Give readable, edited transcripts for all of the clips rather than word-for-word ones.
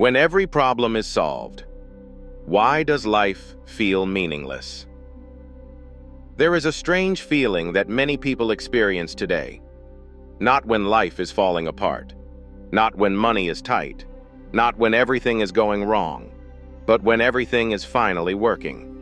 When every problem is solved, why does life feel meaningless? There is a strange feeling that many people experience today. Not when life is falling apart, not when money is tight, not when everything is going wrong, but when everything is finally working.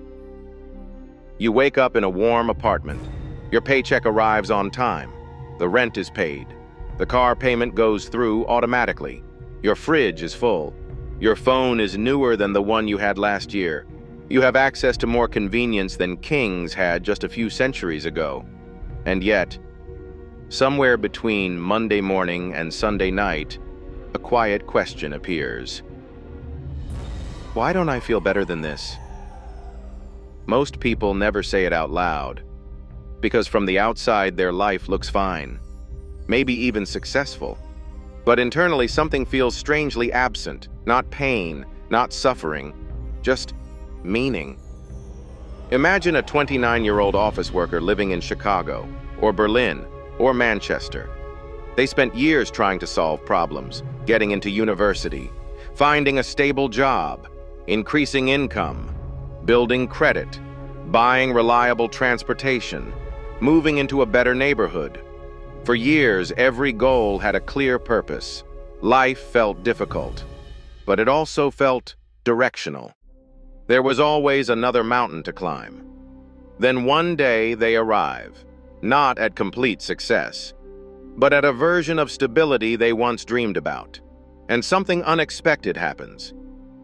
You wake up in a warm apartment. Your paycheck arrives on time. The rent is paid. The car payment goes through automatically. Your fridge is full. Your phone is newer than the one you had last year. You have access to more convenience than kings had just a few centuries ago. And yet, somewhere between Monday morning and Sunday night, a quiet question appears. Why don't I feel better than this? Most people never say it out loud, because from the outside their life looks fine, maybe even successful. But internally something feels strangely absent, not pain, not suffering, just meaning. Imagine a 29-year-old office worker living in Chicago, or Berlin, or Manchester. They spent years trying to solve problems, getting into university, finding a stable job, increasing income, building credit, buying reliable transportation, moving into a better neighborhood. For years, every goal had a clear purpose. Life felt difficult, but it also felt directional. There was always another mountain to climb. Then one day they arrive, not at complete success, but at a version of stability they once dreamed about. And something unexpected happens.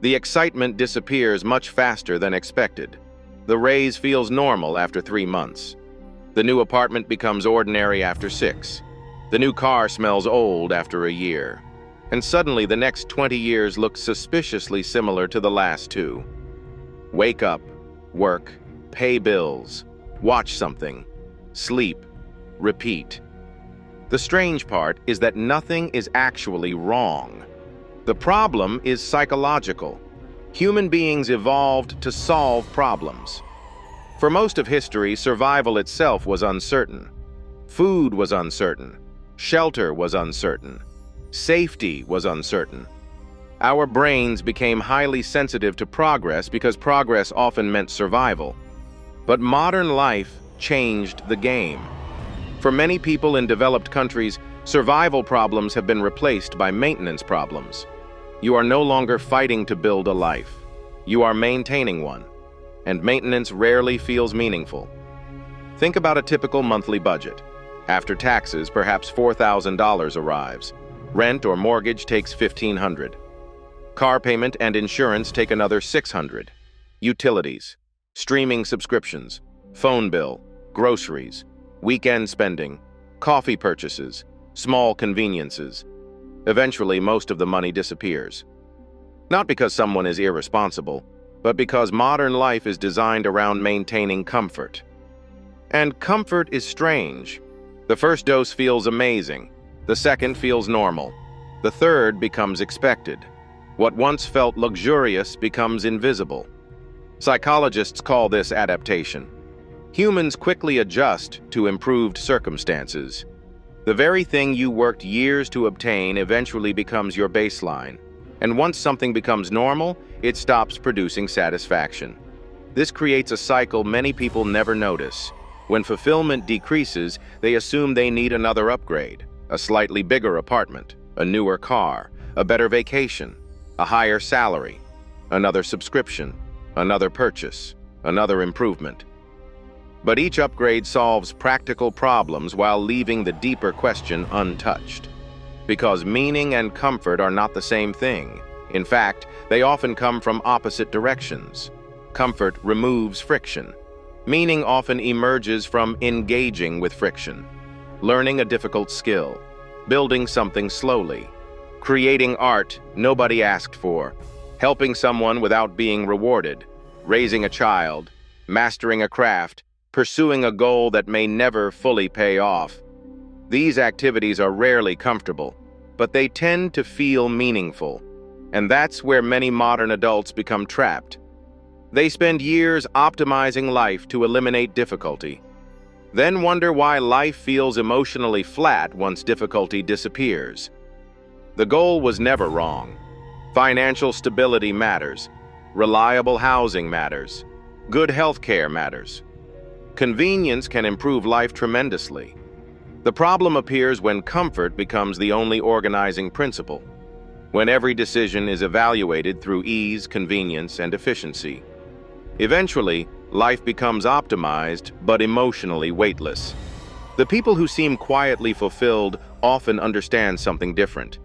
The excitement disappears much faster than expected. The raise feels normal after 3 months. The new apartment becomes ordinary after 6. The new car smells old after a year. And suddenly the next 20 years look suspiciously similar to the last 2. Wake up, work, pay bills, watch something, sleep, repeat. The strange part is that nothing is actually wrong. The problem is psychological. Human beings evolved to solve problems. For most of history, survival itself was uncertain. Food was uncertain. Shelter was uncertain. Safety was uncertain. Our brains became highly sensitive to progress because progress often meant survival. But modern life changed the game. For many people in developed countries, survival problems have been replaced by maintenance problems. You are no longer fighting to build a life. You are maintaining one. And maintenance rarely feels meaningful. Think about a typical monthly budget. After taxes, perhaps $4,000 arrives. Rent or mortgage takes $1,500. Car payment and insurance take another $600. Utilities, streaming subscriptions, phone bill, groceries, weekend spending, coffee purchases, small conveniences. Eventually, most of the money disappears. Not because someone is irresponsible, but because modern life is designed around maintaining comfort. And comfort is strange. The first dose feels amazing. The second feels normal. The third becomes expected. What once felt luxurious becomes invisible. Psychologists call this adaptation. Humans quickly adjust to improved circumstances. The very thing you worked years to obtain eventually becomes your baseline. And once something becomes normal, it stops producing satisfaction. This creates a cycle many people never notice. When fulfillment decreases, they assume they need another upgrade, a slightly bigger apartment, a newer car, a better vacation, a higher salary, another subscription, another purchase, another improvement. But each upgrade solves practical problems while leaving the deeper question untouched. Because meaning and comfort are not the same thing. In fact, they often come from opposite directions. Comfort removes friction. Meaning often emerges from engaging with friction. Learning a difficult skill, building something slowly, creating art nobody asked for, helping someone without being rewarded, raising a child, mastering a craft, pursuing a goal that may never fully pay off. These activities are rarely comfortable, but they tend to feel meaningful. And that's where many modern adults become trapped. They spend years optimizing life to eliminate difficulty, then wonder why life feels emotionally flat once difficulty disappears. The goal was never wrong. Financial stability matters. Reliable housing matters. Good health care matters. Convenience can improve life tremendously. The problem appears when comfort becomes the only organizing principle, when every decision is evaluated through ease, convenience, and efficiency. Eventually, life becomes optimized but emotionally weightless. The people who seem quietly fulfilled often understand something different.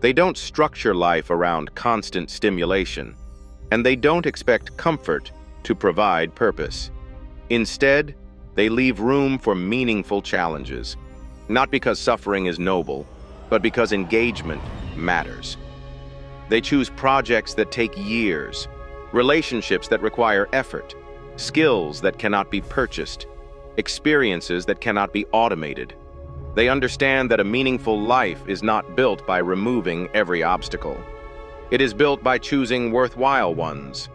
They don't structure life around constant stimulation, and they don't expect comfort to provide purpose. Instead, they leave room for meaningful challenges, not because suffering is noble, but because engagement matters. They choose projects that take years, relationships that require effort, skills that cannot be purchased, experiences that cannot be automated. They understand that a meaningful life is not built by removing every obstacle. It is built by choosing worthwhile ones.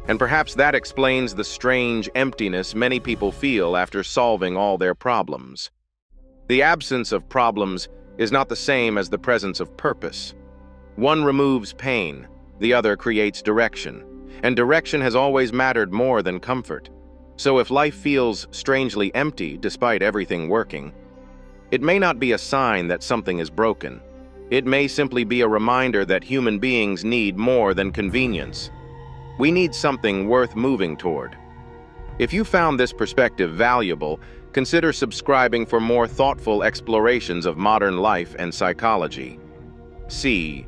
And perhaps that explains the strange emptiness many people feel after solving all their problems. The absence of problems is not the same as the presence of purpose. One removes pain, the other creates direction, and direction has always mattered more than comfort. So if life feels strangely empty despite everything working, it may not be a sign that something is broken. It may simply be a reminder that human beings need more than convenience. We need something worth moving toward. If you found this perspective valuable, consider subscribing for more thoughtful explorations of modern life and psychology. See